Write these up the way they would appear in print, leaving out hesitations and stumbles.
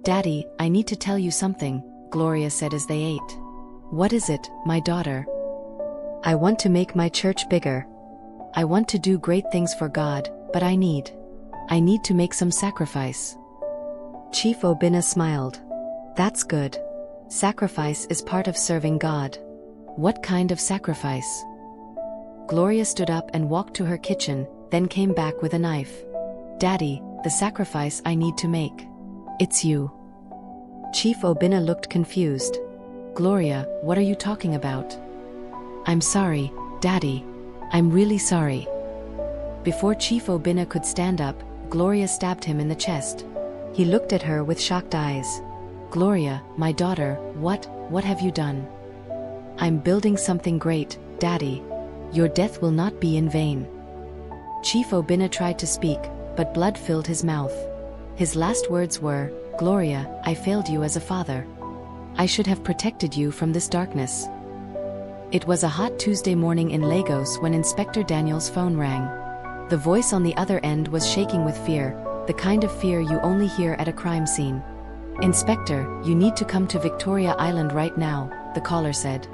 "Daddy, I need to tell you something," Gloria said as they ate. "What is it, my daughter?" "I want to make my church bigger. I want to do great things for God, but I need to make some sacrifice." Chief Obinna smiled. "That's good. Sacrifice is part of serving God. What kind of sacrifice?" Gloria stood up and walked to her kitchen, then came back with a knife. "Daddy, the sacrifice I need to make. It's you." Chief Obinna looked confused. "Gloria, what are you talking about?" "I'm sorry, Daddy. I'm really sorry." Before Chief Obinna could stand up, Gloria stabbed him in the chest. He looked at her with shocked eyes. "Gloria, my daughter, what have you done?" "I'm building something great, Daddy. Your death will not be in vain." Chief Obinna tried to speak, but blood filled his mouth. His last words were, "Gloria, I failed you as a father. I should have protected you from this darkness." It was a hot Tuesday morning in Lagos when Inspector Daniels' phone rang. The voice on the other end was shaking with fear, the kind of fear you only hear at a crime scene. "Inspector, you need to come to Victoria Island right now," the caller said.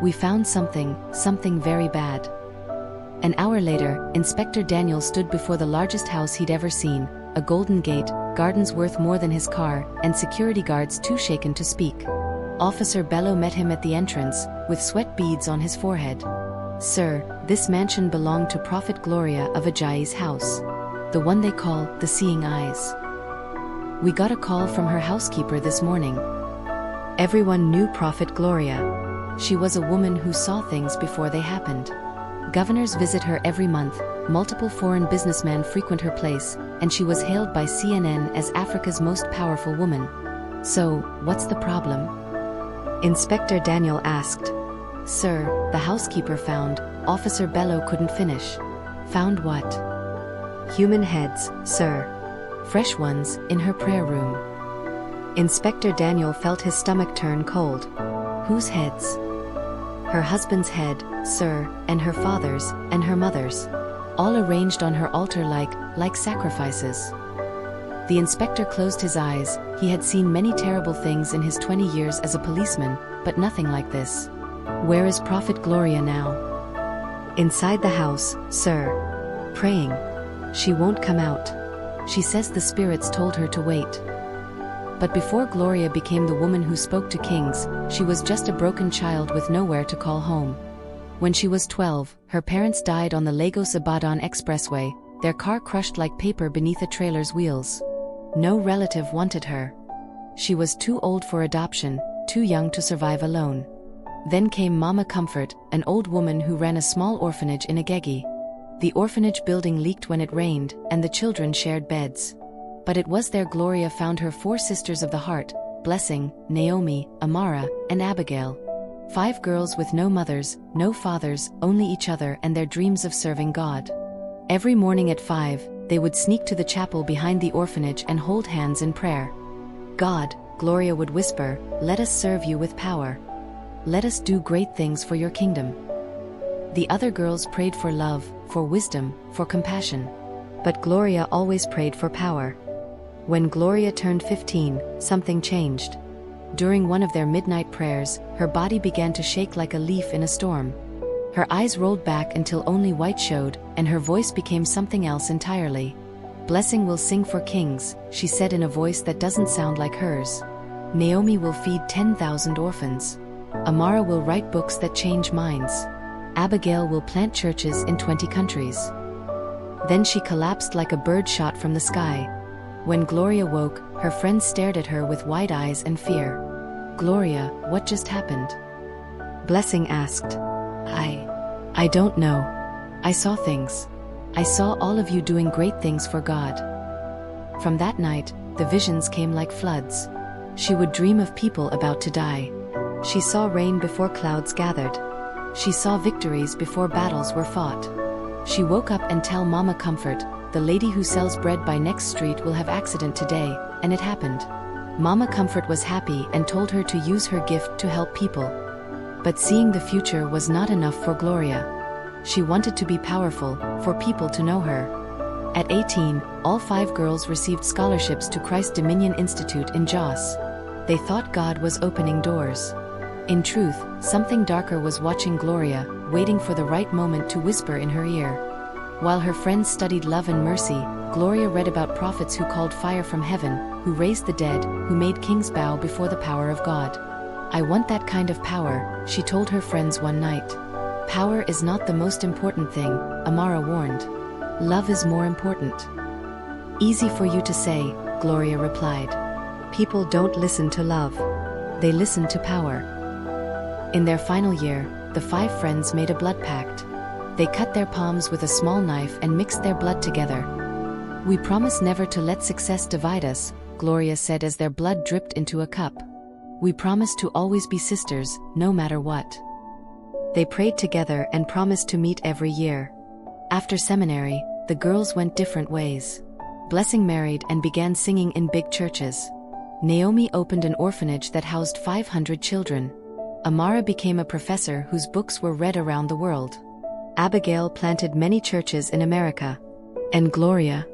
"We found something very bad." An hour later, Inspector Daniels stood before the largest house he'd ever seen, a golden gate, gardens worth more than his car, and security guards too shaken to speak. Officer Bello met him at the entrance, with sweat beads on his forehead. "Sir, this mansion belonged to Prophet Gloria of Ajayi's house. The one they call the Seeing Eyes. We got a call from her housekeeper this morning." Everyone knew Prophet Gloria. She was a woman who saw things before they happened. Governors visit her every month, multiple foreign businessmen frequent her place, and she was hailed by CNN as Africa's most powerful woman. "So, what's the problem?" Inspector Daniel asked. "Sir, the housekeeper found," Officer Bello couldn't finish. "Found what?" "Human heads, sir. Fresh ones, in her prayer room." Inspector Daniel felt his stomach turn cold. "Whose heads?" "Her husband's head, sir, and her father's, and her mother's. All arranged on her altar like sacrifices." The inspector closed his eyes. He had seen many terrible things in his 20 years as a policeman, but nothing like this. "Where is Prophet Gloria now?" "Inside the house, sir. Praying. She won't come out. She says the spirits told her to wait." But before Gloria became the woman who spoke to kings, she was just a broken child with nowhere to call home. When she was 12, her parents died on the Lagos-Ibadan expressway, their car crushed like paper beneath a trailer's wheels. No relative wanted her. She was too old for adoption, too young to survive alone. Then came Mama Comfort, an old woman who ran a small orphanage in Agege. The orphanage building leaked when it rained, and the children shared beds. But it was there Gloria found her 4 sisters of the heart, Blessing, Naomi, Amara, and Abigail. 5 girls with no mothers, no fathers, only each other and their dreams of serving God. Every morning at 5, they would sneak to the chapel behind the orphanage and hold hands in prayer. "God," Gloria would whisper, "let us serve you with power. Let us do great things for your kingdom." The other girls prayed for love, for wisdom, for compassion. But Gloria always prayed for power. When Gloria turned 15, something changed. During one of their midnight prayers, her body began to shake like a leaf in a storm. Her eyes rolled back until only white showed, and her voice became something else entirely. "Blessing will sing for kings," she said in a voice that doesn't sound like hers. "Naomi will feed 10,000 orphans. Amara will write books that change minds. Abigail will plant churches in 20 countries." Then she collapsed like a bird shot from the sky. When Gloria woke, her friends stared at her with wide eyes and fear. "Gloria, what just happened?" Blessing asked. I don't know. I saw things. I saw all of you doing great things for God." From that night, the visions came like floods. She would dream of people about to die. She saw rain before clouds gathered. She saw victories before battles were fought. She woke up and tell Mama Comfort, "The lady who sells bread by next street will have accident today," and it happened. Mama Comfort was happy and told her to use her gift to help people. But seeing the future was not enough for Gloria. She wanted to be powerful, for people to know her. At 18, all 5 girls received scholarships to Christ Dominion Institute in Jos. They thought God was opening doors. In truth, something darker was watching Gloria, waiting for the right moment to whisper in her ear. While her friends studied love and mercy, Gloria read about prophets who called fire from heaven, who raised the dead, who made kings bow before the power of God. I want that kind of power, she told her friends one night. Power is not the most important thing, Amara warned. Love is more important. Easy for you to say, Gloria replied. People don't listen to love. They listen to power. In their final year, the 5 friends made a blood pact. They cut their palms with a small knife and mixed their blood together. We promise never to let success divide us, Gloria said as their blood dripped into a cup. We promise to always be sisters, no matter what. They prayed together and promised to meet every year. After seminary, the girls went different ways. Blessing married and began singing in big churches. Naomi opened an orphanage that housed 500 children. Amara became a professor whose books were read around the world. Abigail planted many churches in America. And Gloria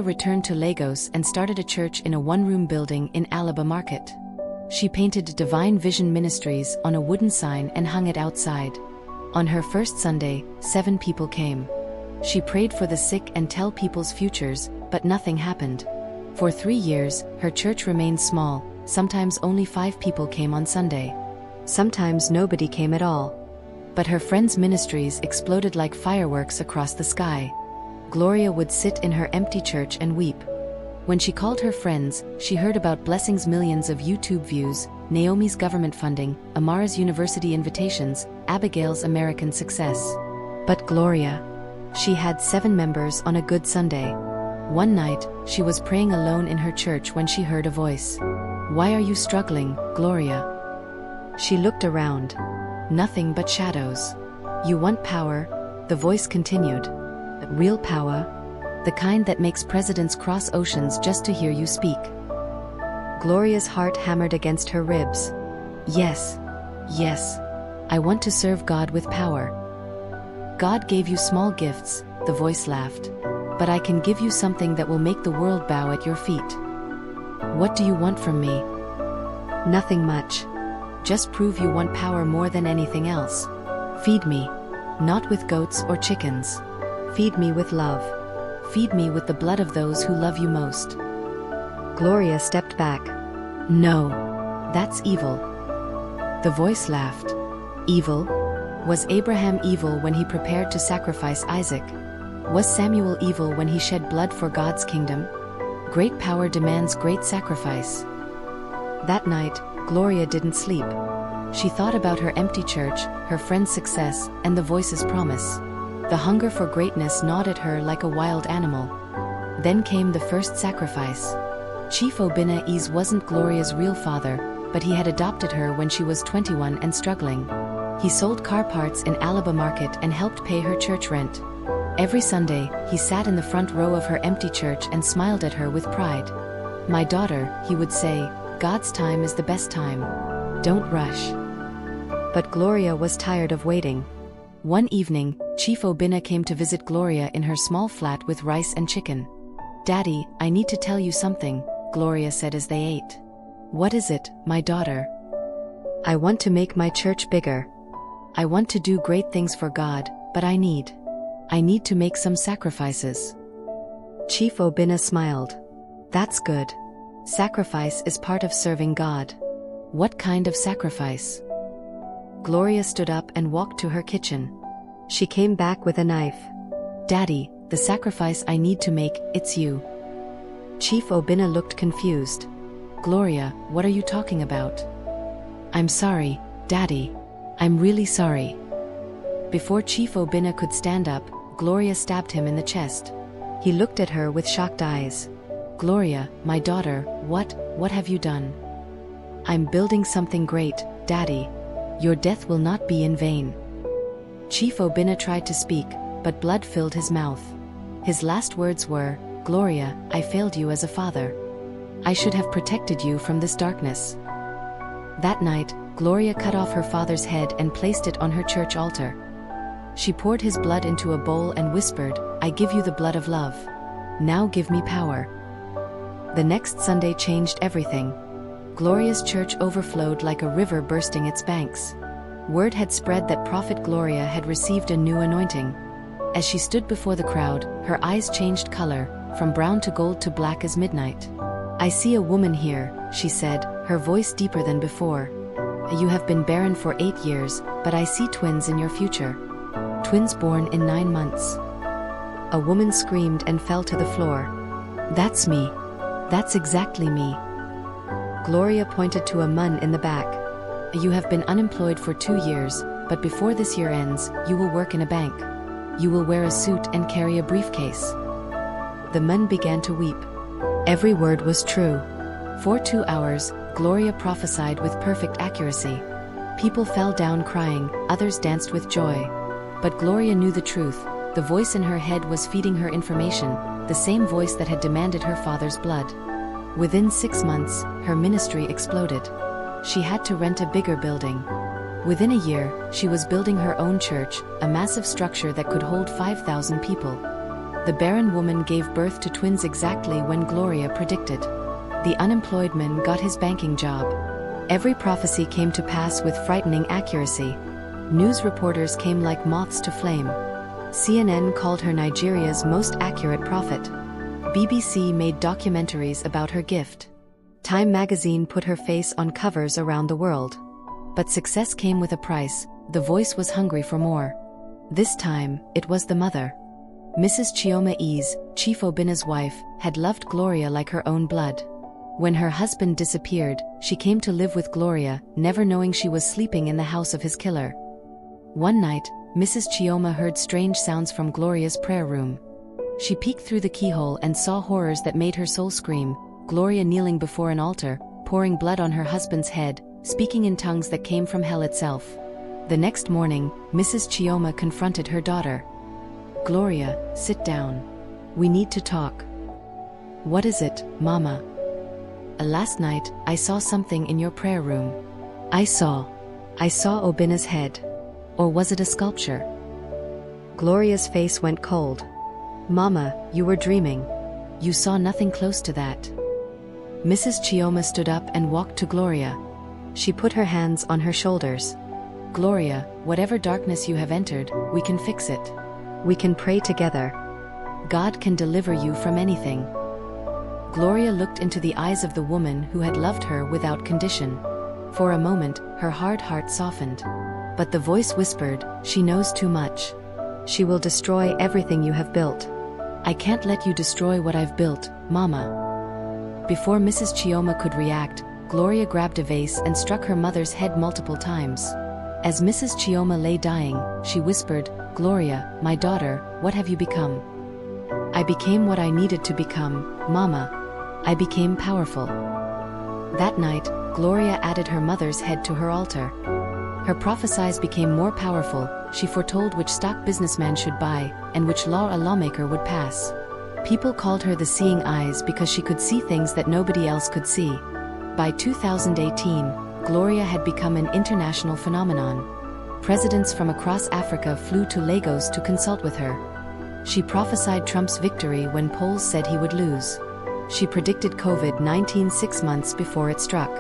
returned to Lagos and started a church in a one-room building in Alaba Market. She painted Divine Vision Ministries on a wooden sign and hung it outside. On her first Sunday, 7 people came. She prayed for the sick and tell people's futures, but nothing happened. For 3 years, her church remained small. Sometimes only 5 people came on Sunday. Sometimes nobody came at all. But her friends' ministries exploded like fireworks across the sky. Gloria would sit in her empty church and weep. When she called her friends, she heard about Blessing's millions of YouTube views, Naomi's government funding, Amara's university invitations, Abigail's American success. But Gloria, she had 7 members on a good Sunday. One night, she was praying alone in her church when she heard a voice. Why are you struggling, Gloria? She looked around. Nothing but shadows. You want power? The voice continued. Real power? The kind that makes presidents cross oceans just to hear you speak. Gloria's heart hammered against her ribs. Yes. Yes. I want to serve God with power. God gave you small gifts, the voice laughed. But I can give you something that will make the world bow at your feet. What do you want from me? Nothing much. Just prove you want power more than anything else. Feed me. Not with goats or chickens. Feed me with love. Feed me with the blood of those who love you most. Gloria stepped back. No. That's evil. The voice laughed. Evil? Was Abraham evil when he prepared to sacrifice Isaac? Was Samuel evil when he shed blood for God's kingdom? Great power demands great sacrifice. That night, Gloria didn't sleep. She thought about her empty church, her friend's success, and the voice's promise. The hunger for greatness gnawed at her like a wild animal. Then came the first sacrifice. Chief Obinna wasn't Gloria's real father, but he had adopted her when she was 21 and struggling. He sold car parts in Alaba Market and helped pay her church rent. Every Sunday, he sat in the front row of her empty church and smiled at her with pride. My daughter, he would say, God's time is the best time. Don't rush. But Gloria was tired of waiting. One evening, Chief Obinna came to visit Gloria in her small flat with rice and chicken. Daddy, I need to tell you something, Gloria said as they ate. What is it, my daughter? I want to make my church bigger. I want to do great things for God, but I need to make some sacrifices. Chief Obinna smiled. That's good. Sacrifice is part of serving God. What kind of sacrifice? Gloria stood up and walked to her kitchen. She came back with a knife. Daddy, the sacrifice I need to make, it's you. Chief Obinna looked confused. Gloria, what are you talking about? I'm sorry, Daddy. I'm really sorry. Before Chief Obinna could stand up, Gloria stabbed him in the chest. He looked at her with shocked eyes. Gloria, my daughter, what have you done? I'm building something great, Daddy. Your death will not be in vain. Chief Obinna tried to speak, but blood filled his mouth. His last words were, Gloria, I failed you as a father. I should have protected you from this darkness. That night, Gloria cut off her father's head and placed it on her church altar. She poured his blood into a bowl and whispered, I give you the blood of love. Now give me power." The next Sunday changed everything. Gloria's church overflowed like a river bursting its banks. Word had spread that Prophet Gloria had received a new anointing. As she stood before the crowd, her eyes changed color, from brown to gold to black as midnight. "I see a woman here," she said, her voice deeper than before. "You have been barren for 8 years, but I see twins in your future. Twins born in 9 months." A woman screamed and fell to the floor. "That's me. That's exactly me." Gloria pointed to a man in the back. "You have been unemployed for 2 years, but before this year ends, you will work in a bank. You will wear a suit and carry a briefcase." The man began to weep. Every word was true. For 2 hours, Gloria prophesied with perfect accuracy. People fell down crying, others danced with joy. But Gloria knew the truth. The voice in her head was feeding her information, the same voice that had demanded her father's blood. Within 6 months, her ministry exploded. She had to rent a bigger building. Within a year, she was building her own church, a massive structure that could hold 5,000 people. The barren woman gave birth to twins exactly when Gloria predicted. The unemployed man got his banking job. Every prophecy came to pass with frightening accuracy. News reporters came like moths to flame. CNN called her Nigeria's most accurate prophet. BBC made documentaries about her gift. Time magazine put her face on covers around the world. But success came with a price. The voice was hungry for more. This time, it was the mother. Mrs. Chioma Ease, Chief Obina's wife, had loved Gloria like her own blood. When her husband disappeared, she came to live with Gloria, never knowing she was sleeping in the house of his killer. One night, Mrs. Chioma heard strange sounds from Gloria's prayer room. She peeked through the keyhole and saw horrors that made her soul scream. Gloria kneeling before an altar, pouring blood on her husband's head, speaking in tongues that came from hell itself. The next morning, Mrs. Chioma confronted her daughter. "Gloria, sit down. We need to talk." "What is it, Mama?" "Last night, I saw something in your prayer room. I saw Obina's head. Or was it a sculpture?" Gloria's face went cold. "Mama, you were dreaming. You saw nothing close to that." Mrs. Chioma stood up and walked to Gloria. She put her hands on her shoulders. "Gloria, whatever darkness you have entered, we can fix it. We can pray together. God can deliver you from anything." Gloria looked into the eyes of the woman who had loved her without condition. For a moment, her hard heart softened. But the voice whispered, "She knows too much. She will destroy everything you have built." "I can't let you destroy what I've built, Mama." Before Mrs. Chioma could react, Gloria grabbed a vase and struck her mother's head multiple times. As Mrs. Chioma lay dying, she whispered, "Gloria, my daughter, what have you become?" "I became what I needed to become, Mama. I became powerful." That night, Gloria added her mother's head to her altar. Her prophecies became more powerful. She foretold which stock businessman should buy, and which law a lawmaker would pass. People called her the Seeing Eyes because she could see things that nobody else could see. By 2018, Gloria had become an international phenomenon. Presidents from across Africa flew to Lagos to consult with her. She prophesied Trump's victory when polls said he would lose. She predicted COVID-19 6 months before it struck.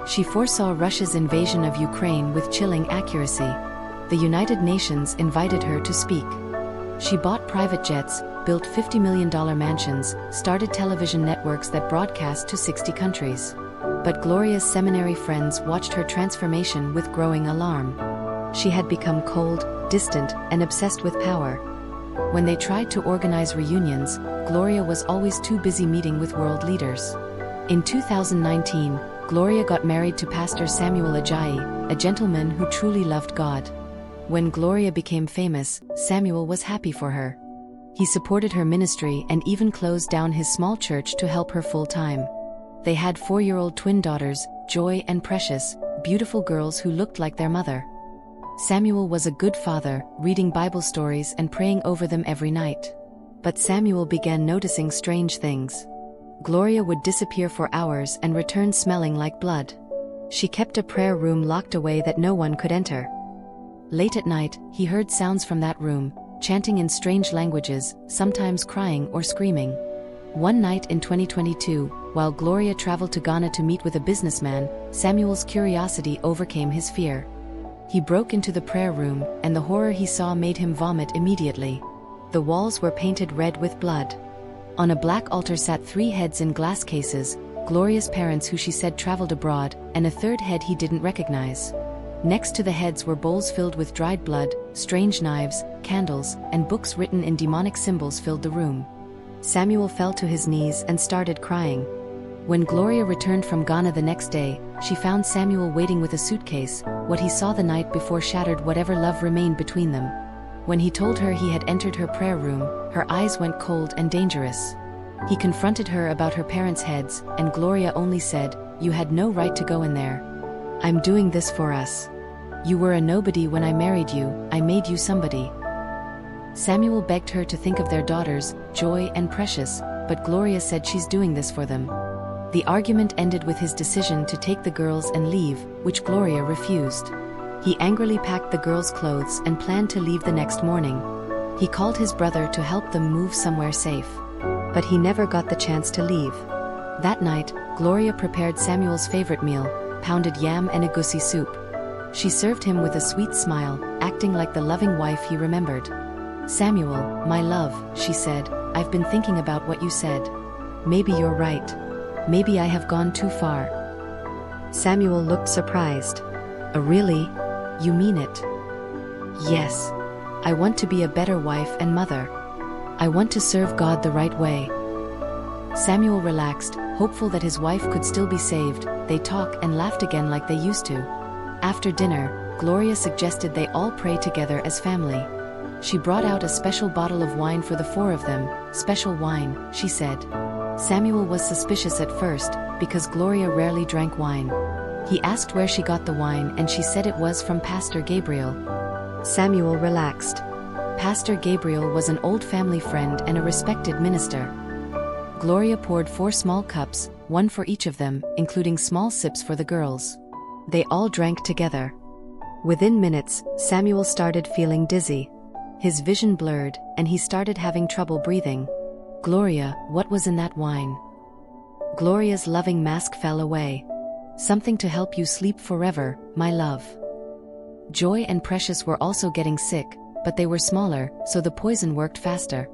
She foresaw Russia's invasion of Ukraine with chilling accuracy. The United Nations invited her to speak. She bought private jets, built $50 million mansions, started television networks that broadcast to 60 countries. But Gloria's seminary friends watched her transformation with growing alarm. She had become cold, distant, and obsessed with power. When they tried to organize reunions, Gloria was always too busy meeting with world leaders. In 2019, Gloria got married to Pastor Samuel Ajayi, a gentleman who truly loved God. When Gloria became famous, Samuel was happy for her. He supported her ministry and even closed down his small church to help her full-time. They had 4-year-old twin daughters, Joy and Precious, beautiful girls who looked like their mother. Samuel was a good father, reading Bible stories and praying over them every night. But Samuel began noticing strange things. Gloria would disappear for hours and return smelling like blood. She kept a prayer room locked away that no one could enter. Late at night, he heard sounds from that room, chanting in strange languages, sometimes crying or screaming. One night in 2022, while Gloria traveled to Ghana to meet with a businessman, Samuel's curiosity overcame his fear. He broke into the prayer room, and the horror he saw made him vomit immediately. The walls were painted red with blood. On a black altar sat 3 heads in glass cases, Gloria's parents who she said traveled abroad, and a 3rd head he didn't recognize. Next to the heads were bowls filled with dried blood, strange knives, candles, and books written in demonic symbols filled the room. Samuel fell to his knees and started crying. When Gloria returned from Ghana the next day, she found Samuel waiting with a suitcase. What he saw the night before shattered whatever love remained between them. When he told her he had entered her prayer room, her eyes went cold and dangerous. He confronted her about her parents' heads, and Gloria only said, "You had no right to go in there. I'm doing this for us. You were a nobody when I married you, I made you somebody." Samuel begged her to think of their daughters, Joy and Precious, but Gloria said she's doing this for them. The argument ended with his decision to take the girls and leave, which Gloria refused. He angrily packed the girls' clothes and planned to leave the next morning. He called his brother to help them move somewhere safe. But he never got the chance to leave. That night, Gloria prepared Samuel's favorite meal, pounded yam and egusi soup. She served him with a sweet smile, acting like the loving wife he remembered. "Samuel, my love," she said, "I've been thinking about what you said. Maybe you're right. Maybe I have gone too far." Samuel looked surprised. Really? You mean it?" "Yes. I want to be a better wife and mother. I want to serve God the right way." Samuel relaxed, hopeful that his wife could still be saved. They talked and laughed again like they used to. After dinner, Gloria suggested they all pray together as family. She brought out a special bottle of wine for the 4 of them. "Special wine," she said. Samuel was suspicious at first, because Gloria rarely drank wine. He asked where she got the wine, and she said it was from Pastor Gabriel. Samuel relaxed. Pastor Gabriel was an old family friend and a respected minister. Gloria poured 4 small cups, 1 for each of them, including small sips for the girls. They all drank together. Within minutes, Samuel started feeling dizzy. His vision blurred, and he started having trouble breathing. "Gloria, what was in that wine?" Gloria's loving mask fell away. "Something to help you sleep forever, my love." Joy and Precious were also getting sick, but they were smaller, so the poison worked faster.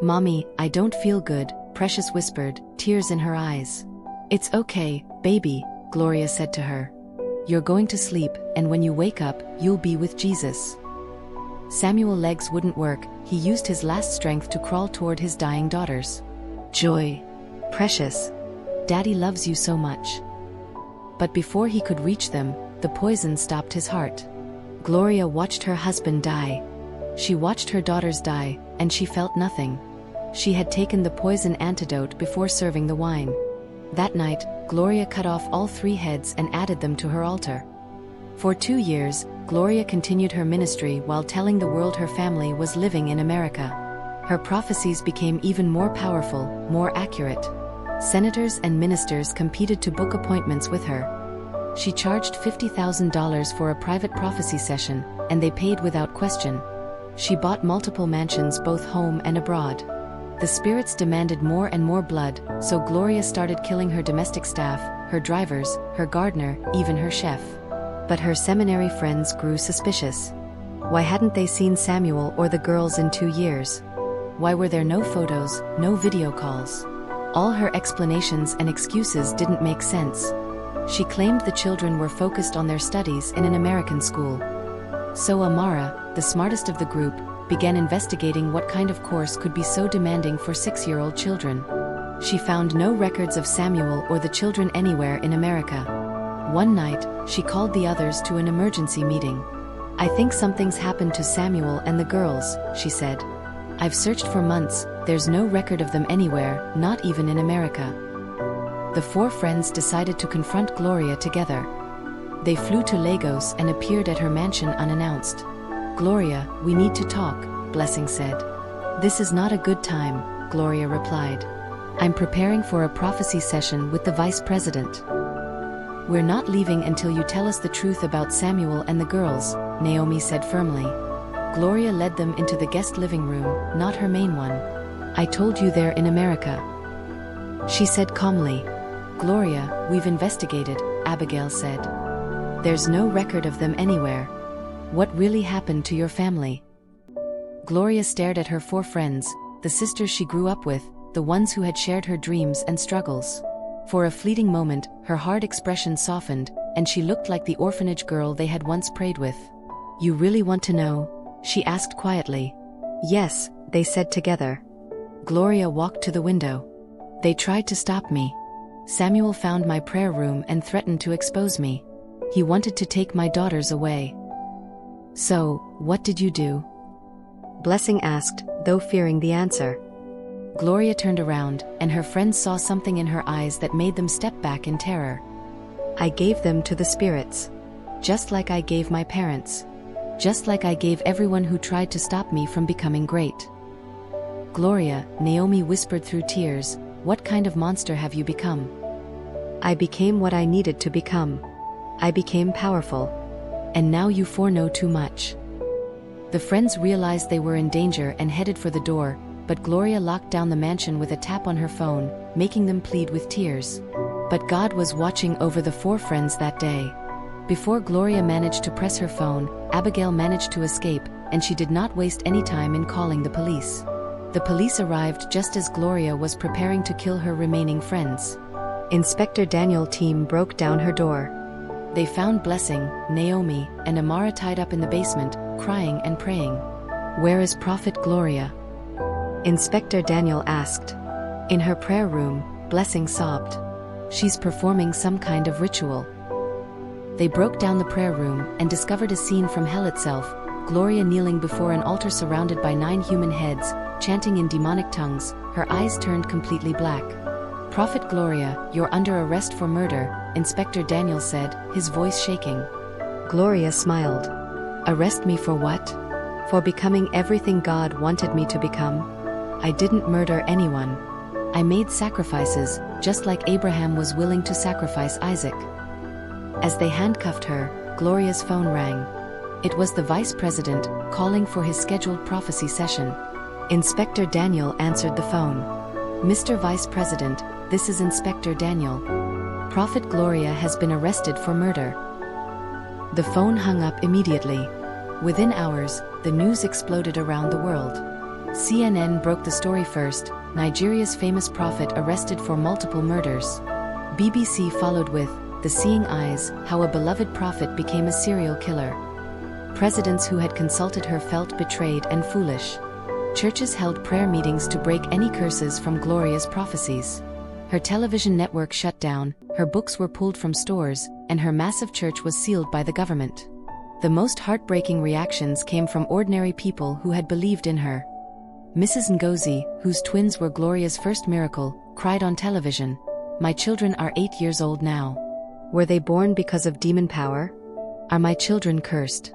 "Mommy, I don't feel good," Precious whispered, tears in her eyes. "It's okay, baby," Gloria said to her. "You're going to sleep, and when you wake up, you'll be with Jesus." Samuel's legs wouldn't work. He used his last strength to crawl toward his dying daughters. "Joy, Precious, Daddy loves you so much." But before he could reach them, the poison stopped his heart. Gloria watched her husband die. She watched her daughters die, and she felt nothing. She had taken the poison antidote before serving the wine. That night, Gloria cut off all 3 heads and added them to her altar. For 2 years, Gloria continued her ministry while telling the world her family was living in America. Her prophecies became even more powerful, more accurate. Senators and ministers competed to book appointments with her. She charged $50,000 for a private prophecy session, and they paid without question. She bought multiple mansions both home and abroad. The spirits demanded more and more blood, so Gloria started killing her domestic staff, her drivers, her gardener, even her chef. But her seminary friends grew suspicious. Why hadn't they seen Samuel or the girls in 2 years? Why were there no photos, no video calls? All her explanations and excuses didn't make sense. She claimed the children were focused on their studies in an American school. So Amara, the smartest of the group, began investigating what kind of course could be so demanding for 6-year-old children. She found no records of Samuel or the children anywhere in America. One night, she called the others to an emergency meeting. "I think something's happened to Samuel and the girls," she said. "I've searched for months, there's no record of them anywhere, not even in America." The 4 friends decided to confront Gloria together. They flew to Lagos and appeared at her mansion unannounced. "Gloria, we need to talk," Blessing said. "This is not a good time," Gloria replied. "I'm preparing for a prophecy session with the vice president." "We're not leaving until you tell us the truth about Samuel and the girls," Naomi said firmly. Gloria led them into the guest living room, not her main one. "I told you they're in America," she said calmly. "Gloria, we've investigated," Abigail said. "There's no record of them anywhere. What really happened to your family?" Gloria stared at her 4 friends, the sisters she grew up with, the ones who had shared her dreams and struggles. For a fleeting moment, her hard expression softened, and she looked like the orphanage girl they had once prayed with. "You really want to know?" she asked quietly. "Yes," they said together. Gloria walked to the window. "They tried to stop me. Samuel found my prayer room and threatened to expose me. He wanted to take my daughters away." "So, what did you do?" Blessing asked, though fearing the answer. Gloria turned around, and her friends saw something in her eyes that made them step back in terror. "I gave them to the spirits. Just like I gave my parents. Just like I gave everyone who tried to stop me from becoming great." "Gloria," Naomi whispered through tears, "what kind of monster have you become?" "I became what I needed to become. I became powerful. And now you 4 know too much." The friends realized they were in danger and headed for the door, but Gloria locked down the mansion with a tap on her phone, making them plead with tears. But God was watching over the 4 friends that day. Before Gloria managed to press her phone, Abigail managed to escape, and she did not waste any time in calling the police. The police arrived just as Gloria was preparing to kill her remaining friends. Inspector Daniel's team broke down her door. They found Blessing, Naomi, and Amara tied up in the basement, crying and praying. "Where is Prophet Gloria?" Inspector Daniel asked. "In her prayer room," Blessing sobbed. "She's performing some kind of ritual." They broke down the prayer room and discovered a scene from hell itself, Gloria kneeling before an altar surrounded by 9 human heads, chanting in demonic tongues, her eyes turned completely black. "Prophet Gloria, you're under arrest for murder," Inspector Daniel said, his voice shaking. Gloria smiled. "Arrest me for what?" "For becoming everything God wanted me to become. I didn't murder anyone. I made sacrifices, just like Abraham was willing to sacrifice Isaac." As they handcuffed her, Gloria's phone rang. It was the vice president, calling for his scheduled prophecy session. Inspector Daniel answered the phone. "Mr. Vice President, this is Inspector Daniel. Prophet Gloria has been arrested for murder." The phone hung up immediately. Within hours, the news exploded around the world. CNN broke the story first, Nigeria's famous prophet arrested for multiple murders. BBC followed with, The Seeing Eyes, how a beloved prophet became a serial killer. Presidents who had consulted her felt betrayed and foolish. Churches held prayer meetings to break any curses from Gloria's prophecies. Her television network shut down, her books were pulled from stores, and her massive church was sealed by the government. The most heartbreaking reactions came from ordinary people who had believed in her. Mrs. Ngozi, whose twins were Gloria's first miracle, cried on television, "My children are 8 years old now. Were they born because of demon power? Are my children cursed?"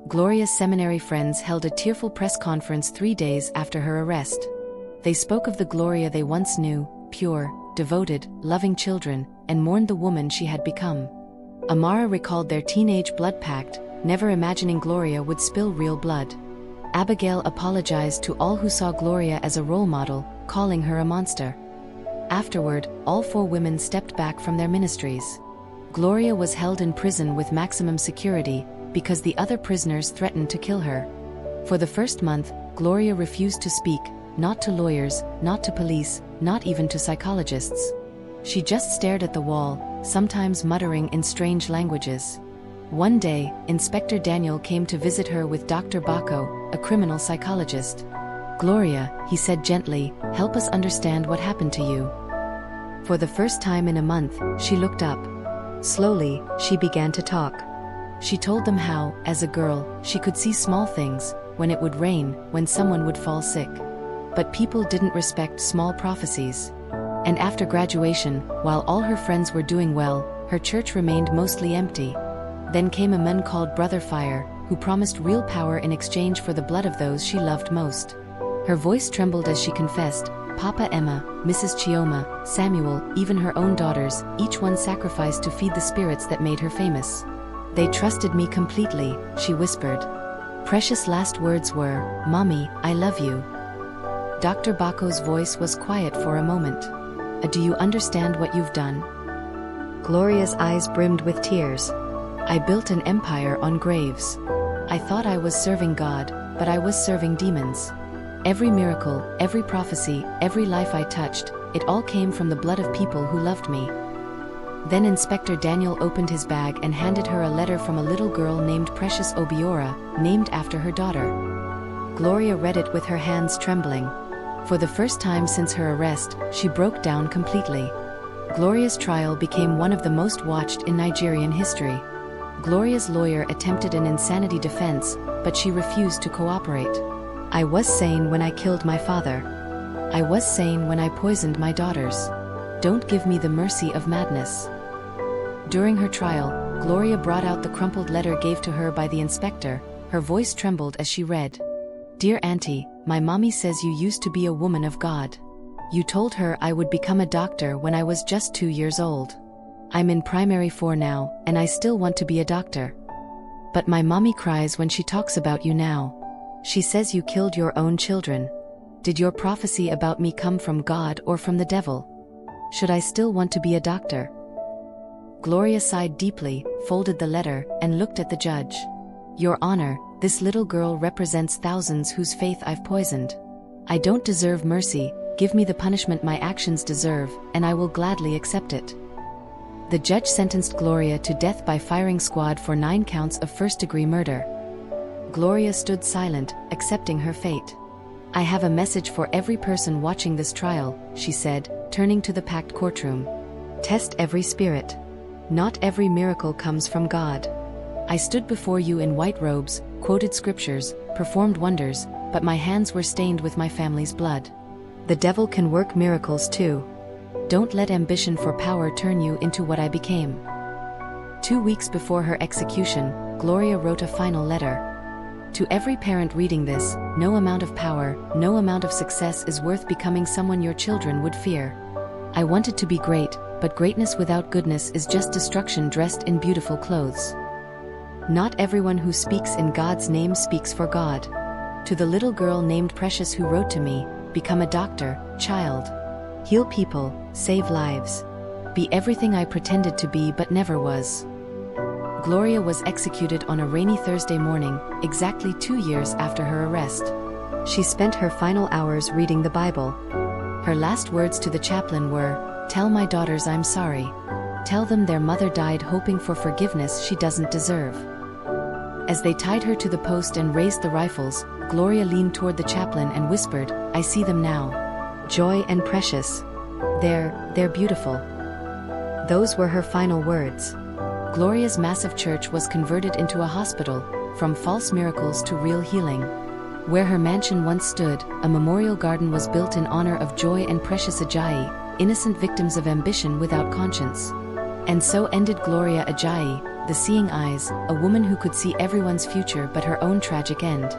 Gloria's seminary friends held a tearful press conference 3 days after her arrest. They spoke of the Gloria they once knew, pure, devoted, loving children, and mourned the woman she had become. Amara recalled their teenage blood pact, never imagining Gloria would spill real blood. Abigail apologized to all who saw Gloria as a role model, calling her a monster. Afterward, all 4 women stepped back from their ministries. Gloria was held in prison with maximum security, because the other prisoners threatened to kill her. For the first month, Gloria refused to speak, not to lawyers, not to police, not even to psychologists. She just stared at the wall, sometimes muttering in strange languages. One day, Inspector Daniel came to visit her with Dr. Bako, a criminal psychologist. "Gloria," he said gently, "help us understand what happened to you." For the first time in a month, she looked up. Slowly, she began to talk. She told them how, as a girl, she could see small things, when it would rain, when someone would fall sick. But people didn't respect small prophecies. And after graduation, while all her friends were doing well, her church remained mostly empty. Then came a man called Brother Fire, who promised real power in exchange for the blood of those she loved most. Her voice trembled as she confessed, "Papa Emma, Mrs. Chioma, Samuel, even her own daughters, each one sacrificed to feed the spirits that made her famous. They trusted me completely," she whispered. Precious' last words were, "Mommy, I love you." Dr. Bako's voice was quiet for a moment. Do you understand what you've done?" Gloria's eyes brimmed with tears. "I built an empire on graves. I thought I was serving God, but I was serving demons. Every miracle, every prophecy, every life I touched, it all came from the blood of people who loved me." Then Inspector Daniel opened his bag and handed her a letter from a little girl named Precious Obiora, named after her daughter. Gloria read it with her hands trembling. For the first time since her arrest, she broke down completely. Gloria's trial became one of the most watched in Nigerian history. Gloria's lawyer attempted an insanity defense, but she refused to cooperate. "I was sane when I killed my father. I was sane when I poisoned my daughters. Don't give me the mercy of madness." During her trial, Gloria brought out the crumpled letter gave to her by the inspector. Her voice trembled as she read. "Dear Auntie, my mommy says you used to be a woman of God. You told her I would become a doctor when I was just 2 years old. I'm in primary 4 now, and I still want to be a doctor. But my mommy cries when she talks about you now. She says you killed your own children. Did your prophecy about me come from God or from the devil? Should I still want to be a doctor?" Gloria sighed deeply, folded the letter, and looked at the judge. "Your Honor, this little girl represents thousands whose faith I've poisoned. I don't deserve mercy. Give me the punishment my actions deserve, and I will gladly accept it." The judge sentenced Gloria to death by firing squad for 9 counts of first-degree murder. Gloria stood silent, accepting her fate. "I have a message for every person watching this trial," she said, turning to the packed courtroom. "Test every spirit. Not every miracle comes from God. I stood before you in white robes, quoted scriptures, performed wonders, but my hands were stained with my family's blood. The devil can work miracles too. Don't let ambition for power turn you into what I became." 2 weeks before her execution, Gloria wrote a final letter. "To every parent reading this, no amount of power, no amount of success is worth becoming someone your children would fear. I wanted to be great, but greatness without goodness is just destruction dressed in beautiful clothes. Not everyone who speaks in God's name speaks for God. To the little girl named Precious who wrote to me, become a doctor, child. Heal people, save lives. Be everything I pretended to be but never was." Gloria was executed on a rainy Thursday morning, exactly 2 years after her arrest. She spent her final hours reading the Bible. Her last words to the chaplain were, "Tell my daughters I'm sorry. Tell them their mother died hoping for forgiveness she doesn't deserve." As they tied her to the post and raised the rifles, Gloria leaned toward the chaplain and whispered, "I see them now. Joy and Precious. They're beautiful." Those were her final words. Gloria's massive church was converted into a hospital, from false miracles to real healing. Where her mansion once stood, a memorial garden was built in honor of Joy and Precious Ajayi, innocent victims of ambition without conscience. And so ended Gloria Ajayi, the seeing eyes, a woman who could see everyone's future but her own tragic end.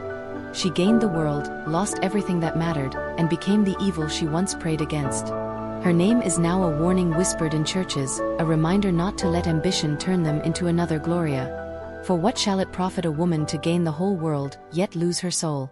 She gained the world, lost everything that mattered, and became the evil she once prayed against. Her name is now a warning whispered in churches, a reminder not to let ambition turn them into another Gloria. For what shall it profit a woman to gain the whole world, yet lose her soul?